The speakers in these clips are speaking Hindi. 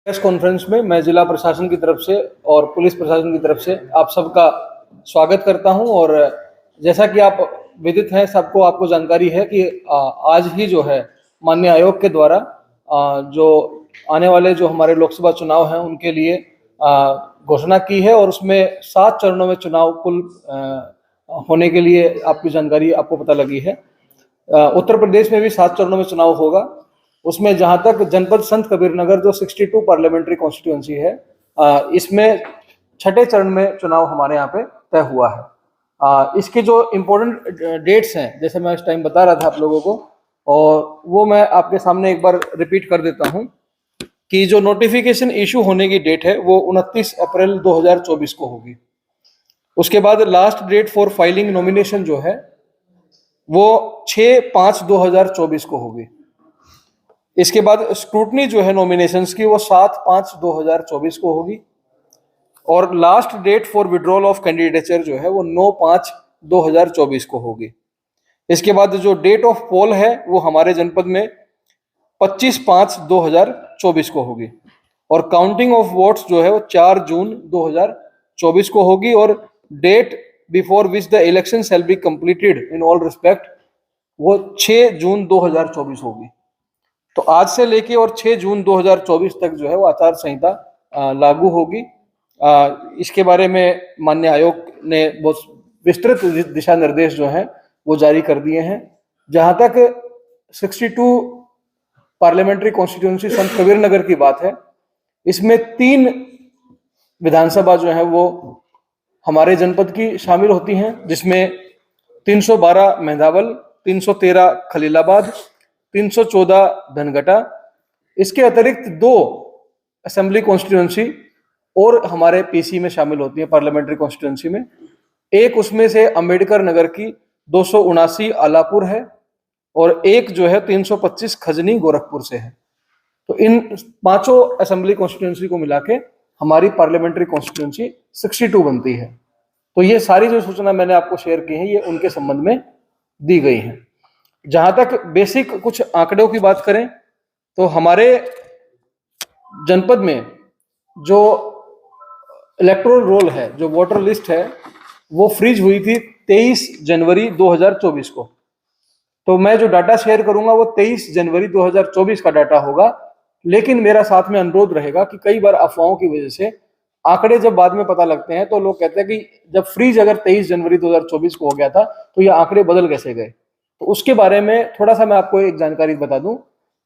प्रेस कॉन्फ्रेंस में मैं जिला प्रशासन की तरफ से और पुलिस प्रशासन की तरफ से आप सबका स्वागत करता हूं। और जैसा कि आप विदित हैं, सबको आपको जानकारी है कि आज ही जो है माननीय आयोग के द्वारा जो आने वाले जो हमारे लोकसभा चुनाव हैं उनके लिए घोषणा की है और उसमें 7 चरणों में चुनाव कुल होने के लिए आपकी जानकारी आपको पता लगी है। उत्तर प्रदेश में भी 7 चरणों में चुनाव होगा। उसमें जहां तक जनपद संत कबीरनगर जो 62 पार्लियामेंट्री कॉन्स्टिट्यूएंसी है, इसमें 6ठे चरण में चुनाव हमारे यहाँ पे तय हुआ है। इसके जो इम्पोर्टेंट डेट्स हैं, जैसे मैं इस टाइम बता रहा था आप लोगों को, और वो मैं आपके सामने एक बार रिपीट कर देता हूं कि जो नोटिफिकेशन इशू होने की डेट है वो 29 अप्रैल 2024 को होगी। उसके बाद last date for filing nomination जो है वो 6/5/2024 को होगी। इसके बाद स्क्रूटनी जो है नॉमिनेशंस की वो 7/5/2024 को होगी और last date for withdrawal of candidature जो है वो 9/5/2024 को होगी। इसके बाद जो डेट ऑफ पोल है वो हमारे जनपद में 25/5/2024 को होगी और काउंटिंग ऑफ वोट्स जो है वो 4 जून 2024 को होगी और date before which the election shall be completed in all respect वो 6 जून 2024 होगी। तो आज से लेके और 6 जून 2024 तक जो है वो आचार संहिता लागू होगी। इसके बारे में माननीय आयोग ने बहुत विस्तृत दिशा निर्देश जो हैं वो जारी कर दिए हैं। जहां तक 62 पार्लियामेंट्री कॉन्स्टिट्यूएंसी संत कबीरनगर की बात है, इसमें 3 विधानसभा जो है वो हमारे जनपद की शामिल होती हैं, जिसमें 312 मेंधावल, 313 खलीलाबाद, 314 धनघटा। इसके अतिरिक्त 2 असेंबली कॉन्स्टिट्यूएंसी और हमारे पीसी में शामिल होती है, पार्लियामेंट्री कॉन्स्टिट्यूएंसी में। एक उसमें से अंबेडकर नगर की 279 आलापुर है और एक जो है 325 खजनी गोरखपुर से है। तो इन 5 असेंबली कॉन्स्टिट्यूएंसी को मिला के हमारी पार्लियामेंट्री कॉन्स्टिट्यूएंसी 62 बनती है। तो ये सारी जो सूचना मैंने आपको शेयर की है ये उनके संबंध में दी गई है। जहां तक बेसिक कुछ आंकड़ों की बात करें तो हमारे जनपद में जो इलेक्टोरल रोल है, जो वोटर लिस्ट है, वो फ्रीज हुई थी 23 जनवरी 2024 को। तो मैं जो डाटा शेयर करूंगा वो 23 जनवरी 2024 का डाटा होगा, लेकिन मेरा साथ में अनुरोध रहेगा कि कई बार अफवाहों की वजह से आंकड़े जब बाद में पता लगते हैं तो लोग कहते हैं कि जब फ्रीज अगर 23 जनवरी 2024 को हो गया था तो ये आंकड़े बदल कैसे गए। तो उसके बारे में थोड़ा सा मैं आपको एक जानकारी बता दूं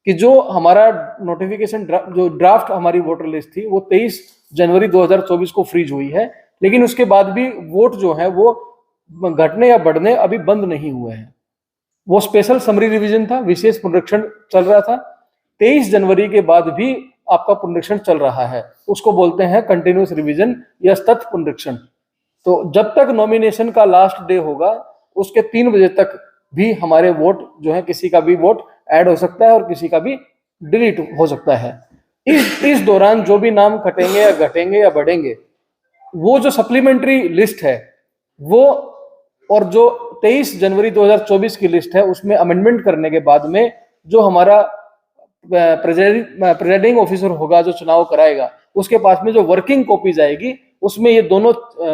कि जो हमारा नोटिफिकेशन जो ड्राफ्ट हमारी वोटर लिस्ट थी वो 23 जनवरी 2024 को फ्रीज हुई है, लेकिन उसके बाद भी वोट जो है वो घटने या बढ़ने अभी बंद नहीं हुए हैं। वो स्पेशल समरी रिवीजन था, विशेष पुनरीक्षण चल रहा था। 23 जनवरी के बाद भी आपका पुनरीक्षण चल रहा है, उसको बोलते हैं कंटिन्यूस रिवीजन या सतत पुनरीक्षण। तो जब तक नॉमिनेशन का लास्ट डे होगा उसके 3 बजे तक भी हमारे वोट जो है, किसी का भी वोट ऐड हो सकता है और किसी का भी डिलीट हो सकता है। इस दौरान जो भी नाम कटेंगे या घटेंगे या बढ़ेंगे, वो जो सप्लीमेंट्री लिस्ट है वो और जो 23 जनवरी 2024 की लिस्ट है उसमें अमेंडमेंट करने के बाद में जो हमारा प्रेजाइडिंग ऑफिसर होगा जो चुनाव कराएगा, उसके पास में जो वर्किंग कॉपी जाएगी उसमें ये दोनों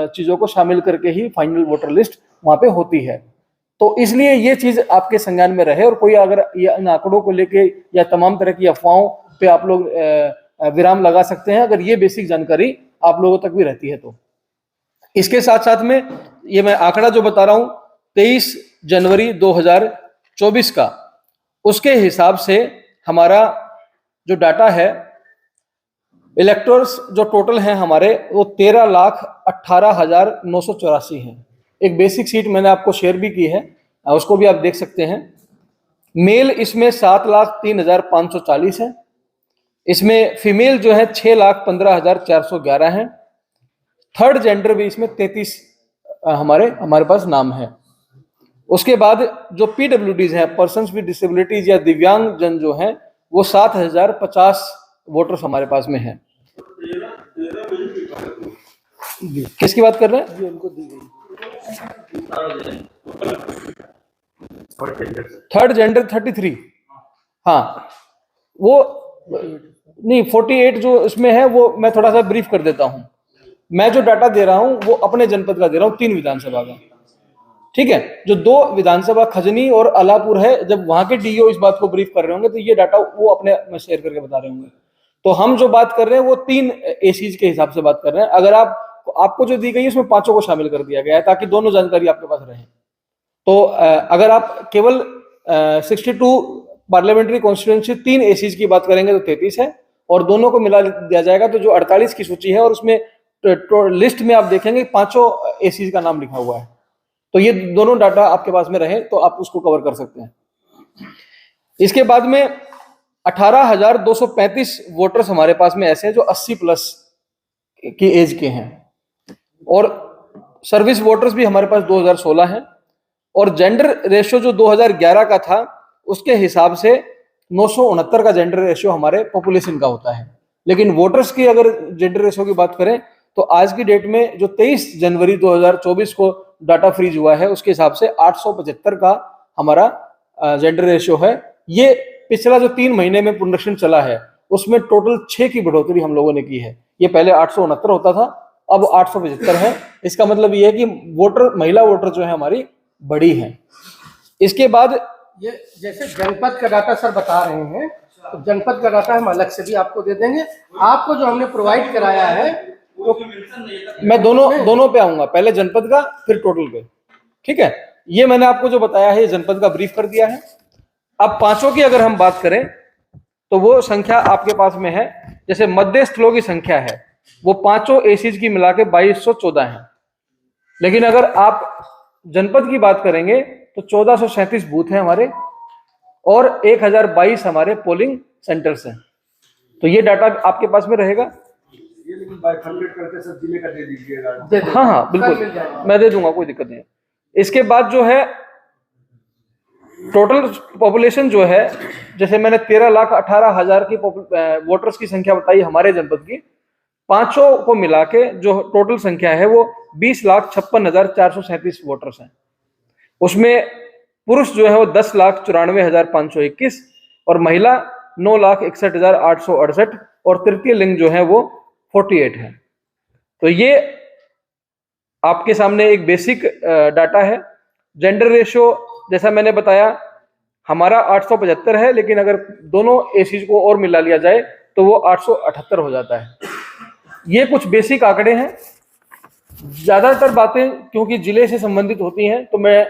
चीजों को शामिल करके ही फाइनल वोटर लिस्ट वहां पे होती है। तो इसलिए ये चीज आपके संज्ञान में रहे और कोई अगर ये इन आंकड़ों को लेके या तमाम तरह की अफवाहों पे आप लोग विराम लगा सकते हैं, अगर ये बेसिक जानकारी आप लोगों तक भी रहती है तो। इसके साथ साथ में ये मैं आंकड़ा जो बता रहा हूं 23 जनवरी 2024 का, उसके हिसाब से हमारा जो डाटा है, इलेक्टोर्स जो टोटल हैं हमारे वो 13,18,984 हैं। एक बेसिक सीट मैंने आपको शेयर भी की है, उसको भी आप देख सकते हैं। मेल इसमें 7,03,540 है। इसमें फीमेल जो है 6,15,411 है। थर्ड जेंडर भी इसमें 33 हमारे पास नाम है। उसके बाद जो पीडब्ल्यूडीज हैं, पर्सन्स विद डिसेबिलिटीज या दिव्यांग जन जो हैं, वो 7,050 वोटर्स हमारे पास में हैं। किसकी बात कर रहे हैं? जी, उनको दी गई थर्ड जेंडर 33। हाँ, वो नहीं, 48 जो इसमें है वो मैं थोड़ा सा ब्रीफ कर देता हूं। मैं जो डाटा दे रहा हूं वो अपने जनपद का दे रहा हूं, 3 विधानसभा का, ठीक है। जो 2 विधानसभा खजनी और अलापुर है, जब वहां के डीओ इस बात को ब्रीफ कर रहे होंगे तो ये डाटा वो अपने में शेयर करके बता रहे होंगे। तो हम जो बात कर रहे हैं वो 3 एसीज के हिसाब से बात कर रहे हैं। अगर आपको जो दी गई है उसमें 5 को शामिल कर दिया गया है ताकि दोनों जानकारी आपके पास रहे। तो अगर आप केवल 62 पार्लियामेंट्री कॉन्स्टिट्यूएंसी 3 एसीज की बात करेंगे तो 33 है, और दोनों को मिला दिया जाएगा तो जो 48 की सूची है, और उसमें लिस्ट में आप देखेंगे 5 एसीज का नाम लिखा हुआ है। तो ये दोनों डाटा आपके पास में रहे तो आप उसको कवर कर सकते हैं। इसके बाद में 18,235 वोटर्स हमारे पास में ऐसे हैं जो 80 प्लस की एज के हैं, और सर्विस वोटर्स भी हमारे पास 2016 हैं, और जेंडर रेशियो जो 2011 का था उसके हिसाब से 969 का जेंडर रेशियो हमारे पॉपुलेशन का होता है। लेकिन वोटर्स की अगर जेंडर रेशियो की बात करें तो आज की डेट में जो 23 जनवरी 2024 को डाटा फ्रीज हुआ है उसके हिसाब से 875 का हमारा जेंडर रेशियो है। ये पिछला जो 3 महीने में पुनरीक्षण चला है उसमें टोटल 6 की बढ़ोतरी हम लोगों ने की है। ये पहले 869 होता था, अब 875 है। इसका मतलब ये है कि महिला वोटर जो है हमारी बड़ी है। इसके बाद ये जैसे जनपद का डाटा सर बता रहे हैं, तो जनपद का डाटा हम अलग से भी आपको दे देंगे। आपको जो हमने प्रोवाइड कराया है तो मैं दोनों पे आऊंगा, पहले जनपद का फिर टोटल पे, ठीक है। ये मैंने आपको जो बताया है ये जनपद का ब्रीफ कर दिया है। अब 5 की अगर हम बात करें तो वो संख्या आपके पास में है। जैसे मध्य स्थलों की संख्या है वो 5 एसीज की मिला के 2214 है, लेकिन अगर आप जनपद की बात करेंगे तो 1437 बूथ हैं हमारे, और 1022 हमारे पोलिंग सेंटर्स हैं। तो ये डाटा आपके पास में रहेगा। ये लेकिन बाइफर्केट करके सब जिले का दे दीजिएगा। हाँ बिल्कुल, मैं दे दूंगा, कोई दिक्कत नहीं है। इसके बाद जो है टोटल पॉपुलेशन जो है, जैसे मैंने 13,18,000 की वोटर्स की संख्या बताई हमारे जनपद की, 5 को मिला के जो टोटल संख्या है वो 20,56,437 वोटर्स हैं। उसमें पुरुष जो है वो 10,94,521 और महिला 9,61,868 और तृतीय लिंग जो है वो 48 है। तो ये आपके सामने एक बेसिक डाटा है। जेंडर रेशियो जैसा मैंने बताया हमारा 875 है, लेकिन अगर दोनों एसीज को और मिला लिया जाए तो वो 878 हो जाता है। ये कुछ बेसिक आंकड़े हैं। ज्यादातर बातें क्योंकि जिले से संबंधित होती हैं तो मैं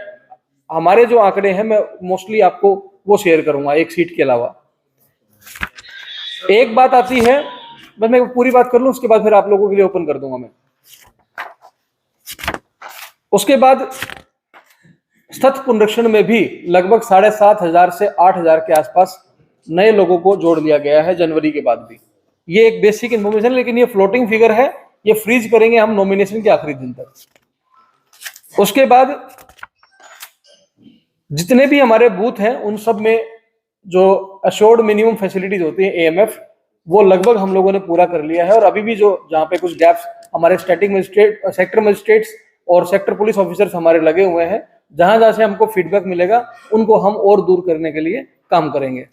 हमारे जो आंकड़े हैं मैं मोस्टली आपको वो शेयर करूंगा एक सीट के अलावा। एक बात आती है, बस मैं पूरी बात कर लूं उसके बाद फिर आप लोगों के लिए ओपन कर दूंगा मैं। उसके बाद सतत पुनरीक्षण में भी लगभग 7,500 से 8,000 के आसपास नए लोगों को जोड़ लिया गया है जनवरी के बाद भी। ये एक बेसिक इन्फॉर्मेशन, लेकिन ये फ्लोटिंग फिगर है, ये फ्रीज करेंगे हम नॉमिनेशन के आखिरी दिन तक। उसके बाद जितने भी हमारे बूथ हैं उन सब में जो अश्योर्ड मिनिमम फैसिलिटीज होती है एएमएफ, वो लगभग हम लोगों ने पूरा कर लिया है। और अभी भी जो जहां पे कुछ गैप्स हमारे स्टैटिक मजिस्ट्रेट, सेक्टर मजिस्ट्रेट्स और सेक्टर पुलिस ऑफिसर्स हमारे लगे हुए हैं, जहां जहां से हमको फीडबैक मिलेगा उनको हम और दूर करने के लिए काम करेंगे।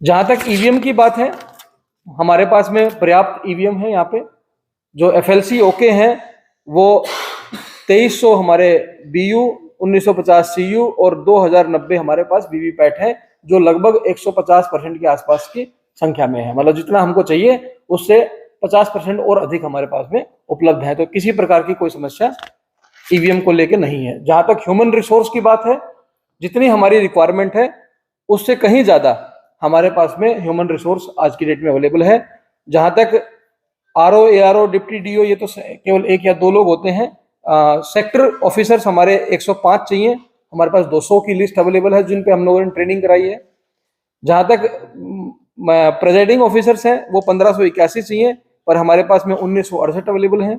जहां तक ईवीएम की बात है, हमारे पास में पर्याप्त ईवीएम है। यहाँ पे जो एफएलसी ओके हैं वो 2300 हमारे बीयू, 1950 सीयू और 2090 हमारे पास वीवीपैट है, जो लगभग 150% के आसपास की संख्या में है। मतलब जितना हमको चाहिए उससे 50% और अधिक हमारे पास में उपलब्ध है। तो किसी प्रकार की कोई समस्या ईवीएम को लेके नहीं है। जहां तक ह्यूमन रिसोर्स की बात है, जितनी हमारी रिक्वायरमेंट है उससे कहीं ज्यादा हमारे पास में ह्यूमन रिसोर्स आज की डेट में अवेलेबल है। जहां तक आरओ, एआरओ, डिप्टी डीओ, ये तो केवल 1 या 2 लोग होते हैं। सेक्टर ऑफिसर्स हमारे 105 चाहिए, हमारे पास 200 की लिस्ट अवेलेबल है जिन पे हम लोगों ने ट्रेनिंग कराई है। जहां तक प्रेजाइडिंग ऑफिसर्स हैं वो 1581 चाहिए, पर हमारे पास में 1968 अवेलेबल हैं।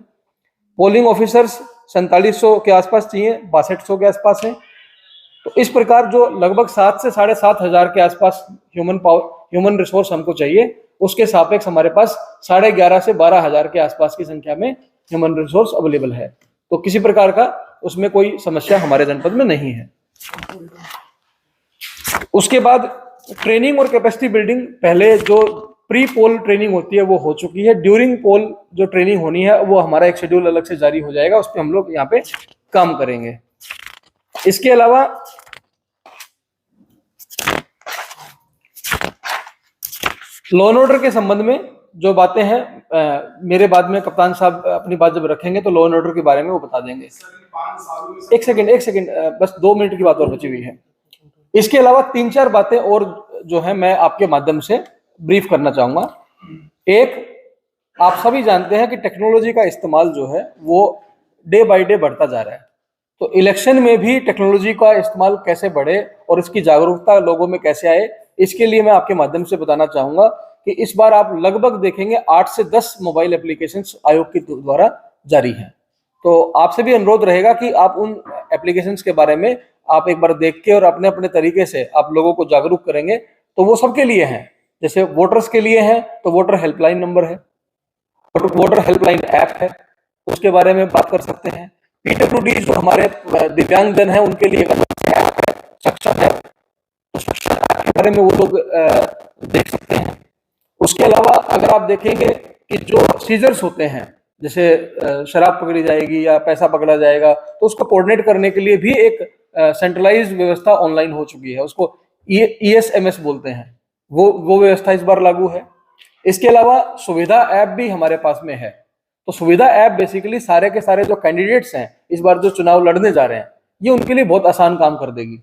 पोलिंग ऑफिसर्स 4700 के आसपास चाहिए, 6200 के आसपास हैं। तो इस प्रकार जो लगभग 7 से 7,500 के आसपास ह्यूमन रिसोर्स हमको चाहिए, उसके सापेक्ष हमारे पास 11,500 से 12,000 के आसपास की संख्या में ह्यूमन रिसोर्स अवेलेबल है। तो किसी प्रकार का उसमें कोई समस्या हमारे जनपद में नहीं है। उसके बाद ट्रेनिंग और कैपेसिटी बिल्डिंग, पहले जो प्री पोल ट्रेनिंग होती है वो हो चुकी है। ड्यूरिंग पोल जो ट्रेनिंग होनी है वो हमारा एक शेड्यूल अलग से जारी हो जाएगा, उस पर हम लोग यहाँ पे काम करेंगे। इसके अलावा लॉ एंड ऑर्डर के संबंध में जो बातें हैं, मेरे बाद में कप्तान साहब अपनी बात जब रखेंगे तो लॉ एंड ऑर्डर के बारे में वो बता देंगे। एक सेकंड, बस 2 मिनट की बात और बची हुई है। इसके अलावा 3-4 बातें और जो है मैं आपके माध्यम से ब्रीफ करना चाहूंगा। एक, आप सभी जानते हैं कि टेक्नोलॉजी का इस्तेमाल जो है वो डे बाय डे बढ़ता जा रहा है, तो इलेक्शन में भी टेक्नोलॉजी का इस्तेमाल कैसे बढ़े और इसकी जागरूकता लोगों में कैसे आए, इसके लिए मैं आपके माध्यम से बताना चाहूंगा कि इस बार आप लगभग देखेंगे 8 से 10 मोबाइल एप्लीकेशंस आयोग के द्वारा जारी हैं। तो आपसे भी अनुरोध रहेगा कि आप उन एप्लीकेशंस के बारे में आप एक बार देख के और अपने अपने तरीके से आप लोगों को जागरूक करेंगे तो वो सबके लिए हैं। जैसे वोटर्स के लिए है तो वोटर हेल्पलाइन नंबर है, वोटर हेल्पलाइन ऐप है, उसके बारे में बात कर सकते हैं। पीडब्ल्यूडी जो हमारे दिव्यांगजन है उनके लिए ऐप है, सक्षम है, के बारे में वो लोग देख सकते हैं। उसके अलावा अगर आप देखेंगे कि जो सीजर्स होते हैं, जैसे शराब पकड़ी जाएगी या पैसा पकड़ा जाएगा, तो उसको कोऑर्डिनेट करने के लिए भी एक सेंट्रलाइज्ड व्यवस्था ऑनलाइन हो चुकी है, उसको ESMS बोलते हैं, वो व्यवस्था इस बार लागू है। इसके अलावा सुविधा ऐप भी हमारे पास में है। तो सुविधा ऐप बेसिकली सारे के सारे जो कैंडिडेट्स हैं इस बार जो चुनाव लड़ने जा रहे हैं, ये उनके लिए बहुत आसान काम कर देगी।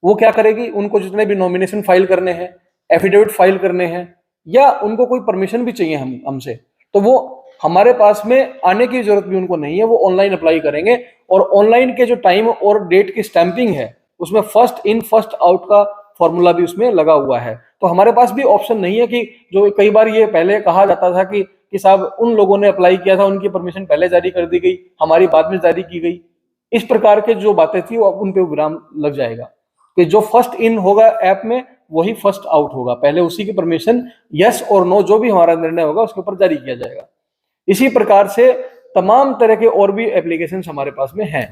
वो क्या करेगी, उनको जितने भी नॉमिनेशन फाइल करने हैं, एफिडेविट फाइल करने हैं, या उनको कोई परमिशन भी चाहिए हमसे, तो वो हमारे पास में आने की जरूरत भी उनको नहीं है, वो ऑनलाइन अप्लाई करेंगे। और ऑनलाइन के जो टाइम और डेट की स्टैंपिंग है उसमें फर्स्ट इन फर्स्ट आउट का फॉर्मूला भी उसमें लगा हुआ है। तो हमारे पास भी ऑप्शन नहीं है कि जो कई बार ये पहले कहा जाता था कि साहब उन लोगों ने अप्लाई किया था, उनकी परमिशन पहले जारी कर दी गई, हमारी बाद में जारी की गई, इस प्रकार के जो बातें थी वो अब उन पे विराम लग जाएगा कि जो फर्स्ट इन होगा ऐप में वही फर्स्ट आउट होगा, पहले उसी की परमिशन यस और नो जो भी हमारा निर्णय होगा उसके ऊपर जारी किया जाएगा। इसी प्रकार से तमाम तरह के और भी एप्लीकेशंस हमारे पास में हैं।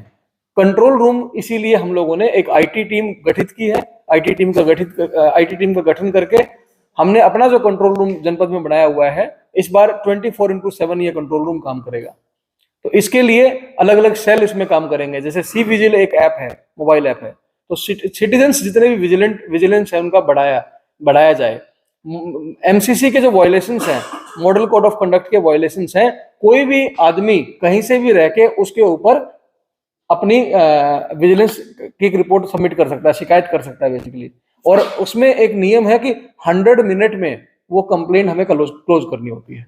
कंट्रोल रूम इसीलिए हम लोगों ने एक आईटी टीम गठित की है। आईटी टीम का गठन करके हमने अपना जो कंट्रोल रूम जनपद में बनाया हुआ है, इस बार 24/7 ये कंट्रोल रूम काम करेगा। तो इसके लिए अलग अलग सेल इसमें काम करेंगे। जैसे सी विजिल एक ऐप है, मोबाइल ऐप है, तो सिटीजन्स जितने भी विजिलेंस है उनका बढ़ाया जाए। MCC के जो वायलेशंस हैं, मॉडल कोड ऑफ कंडक्ट के वायलेशंस हैं, कोई भी आदमी कहीं से भी रह के उसके ऊपर अपनी विजिलेंस की रिपोर्ट सबमिट कर सकता है, शिकायत कर सकता है बेसिकली। और उसमें एक नियम है कि 100 मिनट में वो कंप्लेंट हमें क्लोज करनी होती है।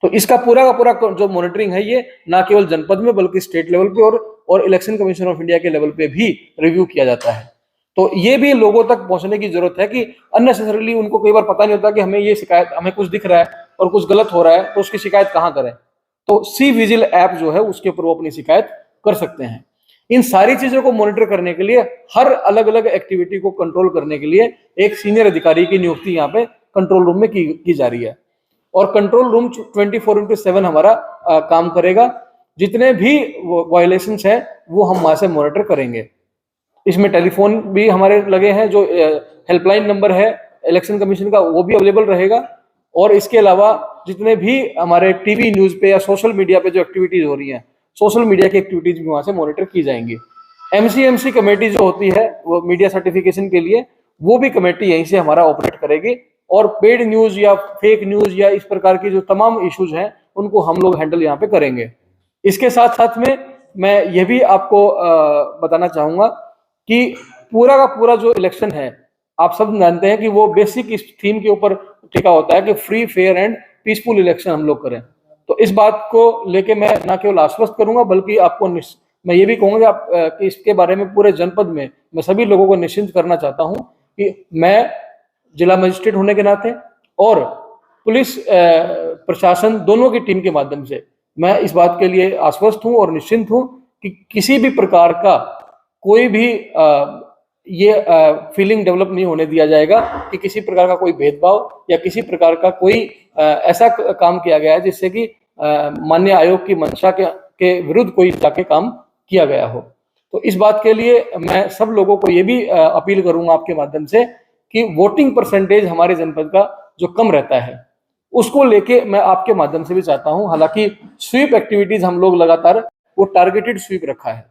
तो इसका पूरा का पूरा जो मॉनिटरिंग है ये ना केवल जनपद में बल्कि स्टेट लेवल पे और इलेक्शन कमीशन ऑफ इंडिया के लेवल पे भी रिव्यू किया जाता है। तो ये भी लोगों तक पहुंचने की जरूरत है कि अननेसेसरीली उनको कई बार पता नहीं होता कि हमें ये शिकायत, हमें कुछ दिख रहा है और कुछ गलत हो रहा है तो उसकी शिकायत कहाँ करें। तो सी विजिल ऐप जो है उसके ऊपर वो अपनी शिकायत कर सकते हैं। इन सारी चीजों को मॉनिटर करने के लिए, हर अलग अलग एक्टिविटी को कंट्रोल करने के लिए एक सीनियर अधिकारी की नियुक्ति यहाँ पे कंट्रोल रूम में की जा रही है। और कंट्रोल रूम 24/7 हमारा काम करेगा। जितने भी वायलेशंस हैं वो हम वहां से मॉनिटर करेंगे। इसमें टेलीफोन भी हमारे लगे हैं, जो हेल्पलाइन नंबर है इलेक्शन कमीशन का वो भी अवेलेबल रहेगा। और इसके अलावा जितने भी हमारे टीवी न्यूज पे या सोशल मीडिया पे जो एक्टिविटीज हो रही हैं, सोशल मीडिया की एक्टिविटीज भी वहां से मॉनिटर की जाएंगी। MCMC कमेटी जो होती है वो मीडिया सर्टिफिकेशन के लिए, वो भी कमेटी यहीं से हमारा ऑपरेट करेगी। और पेड न्यूज या फेक न्यूज या इस प्रकार की जो तमाम इश्यूज हैं उनको हम लोग हैंडल यहाँ पे करेंगे। इसके साथ साथ में मैं ये भी आपको बताना चाहूंगा कि पूरा का पूरा जो इलेक्शन है, आप सब जानते हैं कि वो बेसिक इस थीम के ऊपर टिका होता है कि free, fair and peaceful election हम लोग करें। तो इस बात को लेके मैं ना केवल आश्वस्त करूंगा बल्कि आपको मैं ये भी कहूंगा कि इसके बारे में पूरे जनपद में मैं सभी लोगों को निश्चिंत करना चाहता हूं कि मैं जिला मजिस्ट्रेट होने के नाते और पुलिस प्रशासन दोनों की टीम के माध्यम से मैं इस बात के लिए आश्वस्त हूं और निश्चिंत हूं कि किसी भी प्रकार का कोई भी ये फीलिंग डेवलप नहीं होने दिया जाएगा कि किसी प्रकार का कोई भेदभाव या किसी प्रकार का कोई ऐसा काम किया गया है जिससे कि माननीय आयोग की मंशा के विरुद्ध कोई जाके काम किया गया हो। तो इस बात के लिए मैं सब लोगों को ये भी अपील करूंगा आपके माध्यम से कि वोटिंग परसेंटेज हमारे जनपद का जो कम रहता है, उसको लेके मैं आपके माध्यम से भी चाहता हूं। हालांकि स्वीप एक्टिविटीज हम लोग लगातार वो टारगेटेड स्वीप रखा है।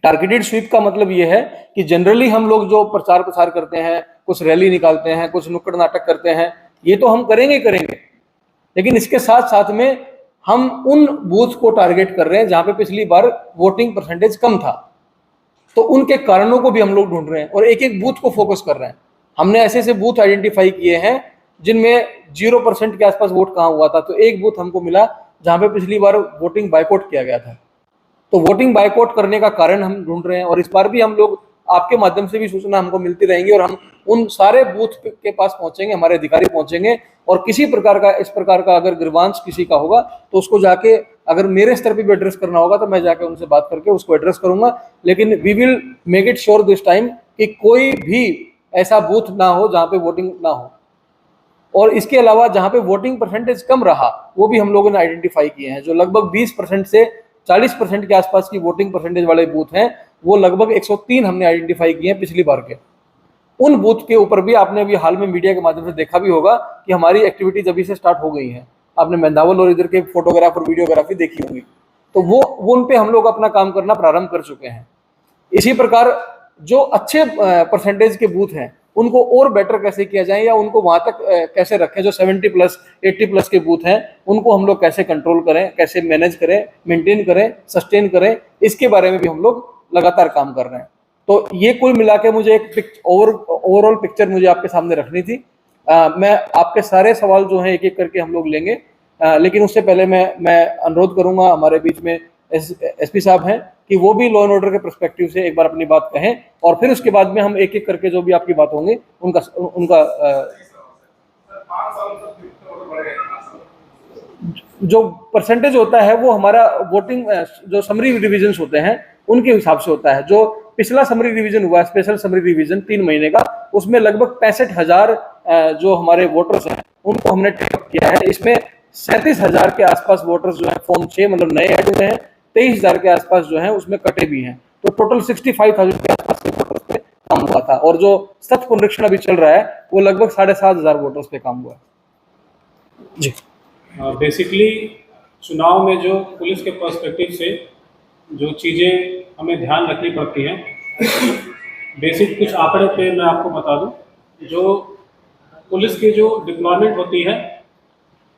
टारगेटेड स्वीप का मतलब ये है कि जनरली हम लोग जो प्रचार प्रसार करते हैं, कुछ रैली निकालते हैं, कुछ नुक्कड़ नाटक करते हैं, ये तो हम करेंगे करेंगे, लेकिन इसके साथ साथ में हम उन बूथ को टारगेट कर रहे हैं जहां पे पिछली बार वोटिंग परसेंटेज कम था, तो उनके कारणों को भी हम लोग ढूंढ रहे हैं और एक एक बूथ को फोकस कर रहे हैं। हमने ऐसे ऐसे बूथ आइडेंटिफाई किए हैं जिनमें 0% के आसपास वोट कहाँ हुआ था। तो एक बूथ हमको मिला जहां पे पिछली बार वोटिंग बायकॉट किया गया था, तो वोटिंग बायकॉट करने का कारण हम ढूंढ रहे हैं और इस बार भी हम लोग आपके माध्यम से भी सूचना हमको मिलती रहेंगी और हम उन सारे बूथ के पास पहुंचेंगे, हमारे अधिकारी पहुंचेंगे और किसी प्रकार का इस प्रकार का अगर ग्रीवांस किसी का होगा तो उसको जाके अगर मेरे स्तर पे भी एड्रेस करना होगा तो मैं जाके उनसे बात करके उसको एड्रेस करूंगा। लेकिन we will make it sure this time कि कोई भी ऐसा बूथ ना हो जहां पे वोटिंग ना हो, और इसके अलावा जहां पे वोटिंग परसेंटेज कम रहा वो भी हम लोगों ने आइडेंटिफाई किए हैं। जो लगभग 20% से 40% के आसपास की वोटिंग परसेंटेज वाले बूथ हैं, वो लगभग 103 हमने आइडेंटिफाई किए हैं पिछली बार के। उन बूथ के ऊपर भी आपने अभी हाल में मीडिया के माध्यम से देखा भी होगा कि हमारी एक्टिविटीज अभी से स्टार्ट हो गई हैं। आपने मेंदावल और इधर के फोटोग्राफ और वीडियोग्राफी देखी होगी, तो वो उन पे हम लोग अपना काम करना प्रारंभ कर चुके हैं। इसी प्रकार जो अच्छे परसेंटेज के बूथ हैं उनको और बेटर कैसे किया जाए या उनको वहां तक कैसे रखें, जो 70+, 80+ के बूथ हैं उनको हम लोग कैसे कंट्रोल करें, कैसे मैनेज करें, मेंटेन करें, सस्टेन करें, इसके बारे में भी हम लोग लगातार काम कर रहे हैं। तो ये कुल मिला के मुझे एक ओवरऑल पिक्चर मुझे आपके सामने रखनी थी। मैं आपके सारे सवाल जो हैं एक एक करके हम लोग लेंगे, लेकिन उससे पहले मैं अनुरोध करूंगा, हमारे बीच में एसपी साहब हैं, कि वो भी लॉ एंड ऑर्डर के पर्सपेक्टिव से एक बार अपनी बात कहें और फिर उसके बाद में हम एक एक करके जो भी आपकी बात होंगी उनका जो परसेंटेज होता है वो हमारा वोटिंग जो समरी रिविजन्स होते हैं उनके हिसाब से होता है। जो पिछला समरी रिवीजन हुआ, स्पेशल समरी रिवीजन 3 महीने का, उसमें लगभग 65,000 जो हमारे वोटर्स हैं उनको हमने टेकअप किया है। इसमें 37,000 के आसपास वोटर्स जो है फॉर्म 6 मतलब नए ऐड हुए हैं, 23,000 के आसपास जो है उसमें कटे भी हैं। तो टोटल 65,000 के आसपास के वोटर्स पे काम हुआ था और जो सख्त पुनरीक्षण अभी चल रहा है वो लगभग 7,500 वोटर्स पे काम हुआ है जी। बेसिकली चुनाव में जो पुलिस के पर्सपेक्टिव से जो चीज़ें हमें ध्यान रखनी पड़ती हैं, बेसिक कुछ आंकड़े पे मैं आपको बता दूं। जो पुलिस की जो डिप्लॉयमेंट होती है,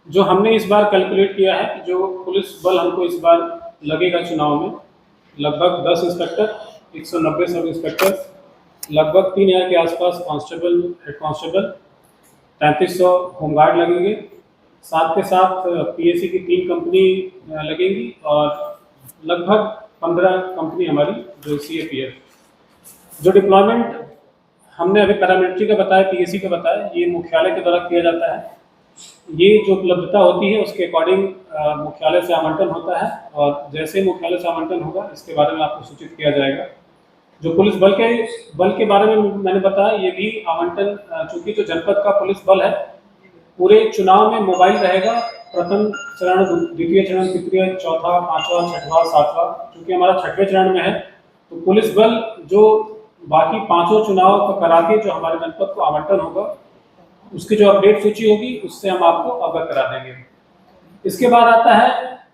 जो हमने इस बार कैलकुलेट किया है, जो पुलिस बल हमको इस बार लगेगा चुनाव में, लगभग 10 इंस्पेक्टर, 190 सब इंस्पेक्टर, लगभग 3,000 के आसपास कांस्टेबल, हेड कांस्टेबल, 3300 होमगार्ड लगेंगे, साथ के साथ पीएसी की 3 कंपनी लगेंगी और लगभग 15 कंपनी हमारी जो सीएपीएफ। जो डिप्लॉयमेंट हमने अभी पैरामिलिट्री का बताया, पीएसी का बताया, ये मुख्यालय के द्वारा किया जाता है। ये जो उपलब्धता होती है उसके अकॉर्डिंग मुख्यालय से आवंटन होता है और जैसे मुख्यालय से आवंटन होगा इसके बारे में आपको सूचित किया जाएगा। जो पुलिस बल के बारे में मैंने बताया, ये भी आवंटन, चूंकि जो जनपद का पुलिस बल है पूरे चुनाव में मोबाइल रहेगा, प्रथम चरण, द्वितीय चरण, तृतीय, चौथा, पांचवा, छठवां, सातवां। चूंकि हमारा 6वें चरण में है तो पुलिस बल जो बाकी 5 चुनाव को करा के जो हमारे जनपद को आवंटन होगा उसकी जो अपडेट सूची होगी उससे हम आपको अवगत करा देंगे। इसके बाद आता है,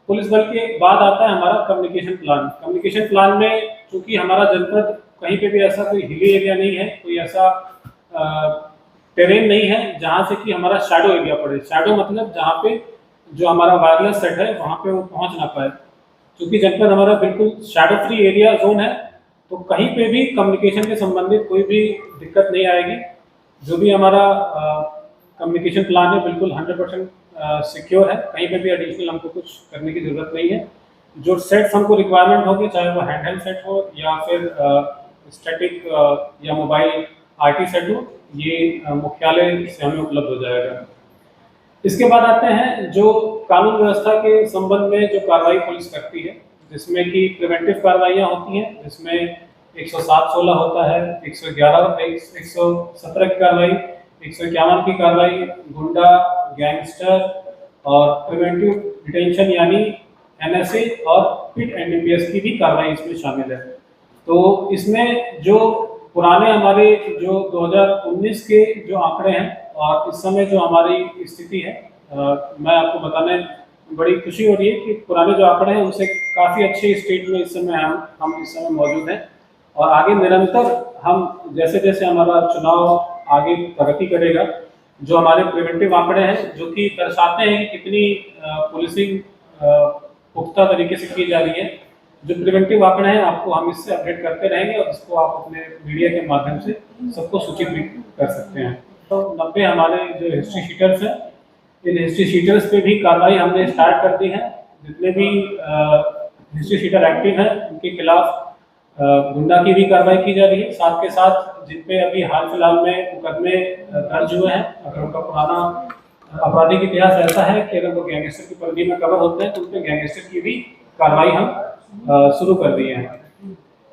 पुलिस बल के बाद आता है हमारा कम्युनिकेशन प्लान। कम्युनिकेशन प्लान में चूंकि हमारा जनपद कहीं पे भी ऐसा कोई हिली एरिया नहीं है, कोई ऐसा टेरेन नहीं है जहाँ से कि हमारा शैडो एरिया पड़े। शैडो मतलब जहाँ पे जो हमारा वायरलेस सेट है वहाँ पे वो पहुँच ना पाए। क्योंकि जनपद हमारा बिल्कुल शैडो फ्री एरिया जोन है, तो कहीं पे भी कम्युनिकेशन के संबंधित कोई भी दिक्कत नहीं आएगी। जो भी हमारा कम्युनिकेशन प्लान है बिल्कुल 100% सिक्योर है, कहीं पे भी एडिशनल हमको कुछ करने की ज़रूरत नहीं है। जो सेट्स हमको रिक्वायरमेंट होगी, चाहे वो हैंडहेल्ड सेट हो या फिर स्टैटिक या मोबाइल आरटी सेट हो, ये मुख्यालय से हमें उपलब्ध हो जाएगा। इसके बाद आते हैं जो कानून व्यवस्था के संबंध में जो कार्रवाई पुलिस करती है, जिसमें कि प्रिवेंटिव कार्रवाइयाँ होती हैं, जिसमें 107-16 होता है, 111, 117 की कार्रवाई, 151 की कार्रवाई, गुंडा, गैंगस्टर और प्रिवेंटिव डिटेंशन यानी एनएसए और पिट एनडीपीएस की भी कार्रवाई इसमें शामिल है। तो इसमें जो पुराने हमारे जो 2019 के जो आंकड़े हैं और इस समय जो हमारी स्थिति है मैं आपको बताने बड़ी खुशी हो रही है कि पुराने जो आंकड़े हैं उनसे काफ़ी अच्छे स्टेट में इस समय हम इस समय मौजूद हैं। और आगे निरंतर हम जैसे जैसे हमारा चुनाव आगे प्रगति करेगा, जो हमारे प्रिवेंटिव आंकड़े हैं जो कि दर्शाते हैं कि कितनी पुलिसिंग पुख्ता तरीके से की जा रही है, जो प्रिवेंटिव आंकड़े हैं आपको हम इससे अपडेट करते रहेंगे और इसको आप अपने मीडिया के माध्यम से सबको सूचित भी कर सकते हैं। तो 90 हमारे जो हिस्ट्री शीटर्स हैं, इन हिस्ट्री शीटर्स पे भी कार्रवाई हमने स्टार्ट कर दी है। जितने भी हिस्ट्री शीटर एक्टिव हैं उनके खिलाफ गुंडा की भी कार्रवाई की जा रही है। साथ के साथ जिन पे अभी हाल फिलहाल में मुकदमे दर्ज हुए हैं, अगर उनका पुराना आपराधिक इतिहास ऐसा है कि अगर वो गैंगस्टर की वर्दी में कवर होते हैं तो उन पे गैंगस्टर की भी कार्रवाई हम शुरू कर दिए हैं।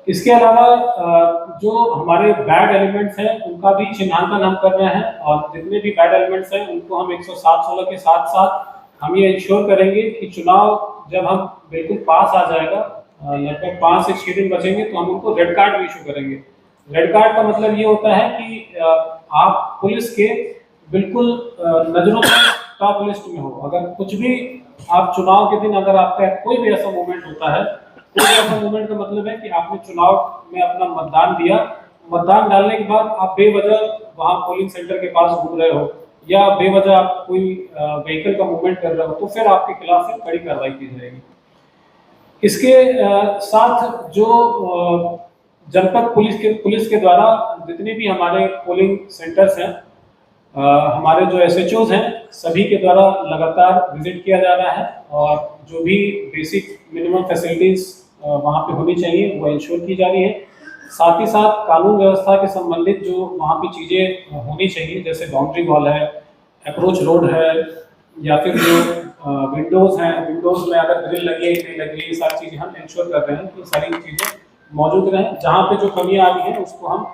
इसके अलावा जो हमारे बैड एलिमेंट्स हैं उनका भी चिन्हांकन हम कर रहे हैं और जितने भी बैड एलिमेंट्स हैं उनको हम 107-16 के साथ साथ हम ये इंश्योर करेंगे कि चुनाव जब हम बिल्कुल पास आ जाएगा, लगभग 5 से 6 दिन बचेंगे, तो हम उनको रेड कार्ड भी इशू करेंगे। रेड कार्ड का मतलब ये होता है कि आप पुलिस के बिल्कुल नजरों में टॉप लिस्ट में हो। अगर कुछ भी आप चुनाव के दिन अगर आपका कोई भी ऐसा मूवमेंट होता है, कोई ऐसा मूवमेंट का मतलब है कि आपने चुनाव में अपना मतदान दिया, मतदान डालने के बाद आप बेवजह वहां पोलिंग सेंटर के पास घूम रहे हो या बेवजह आप कोई व्हीकल का मूवमेंट कर रहे हो, तो फिर आपके खिलाफ फिर कड़ी कार्रवाई की जाएगी। इसके साथ जो जनपद पुलिस के द्वारा जितने भी हमारे पोलिंग सेंटर्स हैं, हमारे जो SHOs हैं सभी के द्वारा लगातार विजिट किया जा रहा है और जो भी बेसिक मिनिमम फैसिलिटीज वहाँ पे होनी चाहिए वो इंश्योर की जा रही है। साथ ही साथ कानून व्यवस्था के संबंधित जो वहाँ पे चीज़ें होनी चाहिए, जैसे बाउंड्री वॉल है, अप्रोच रोड है, या फिर जो विंडोज़ हैं, विंडोज़ में अगर ग्रिल लगी है नहीं लगी, ये सारी चीज़ें हम इंश्योर कर रहे हैं कि सारी चीज़ें मौजूद रहें। जहाँ पे जो कमियाँ आ रही हैं उसको हम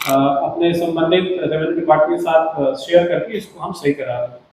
अपने संबंधित रेवेन्यू डिपार्टमेंट के साथ शेयर करके इसको हम सही करा रहे हैं।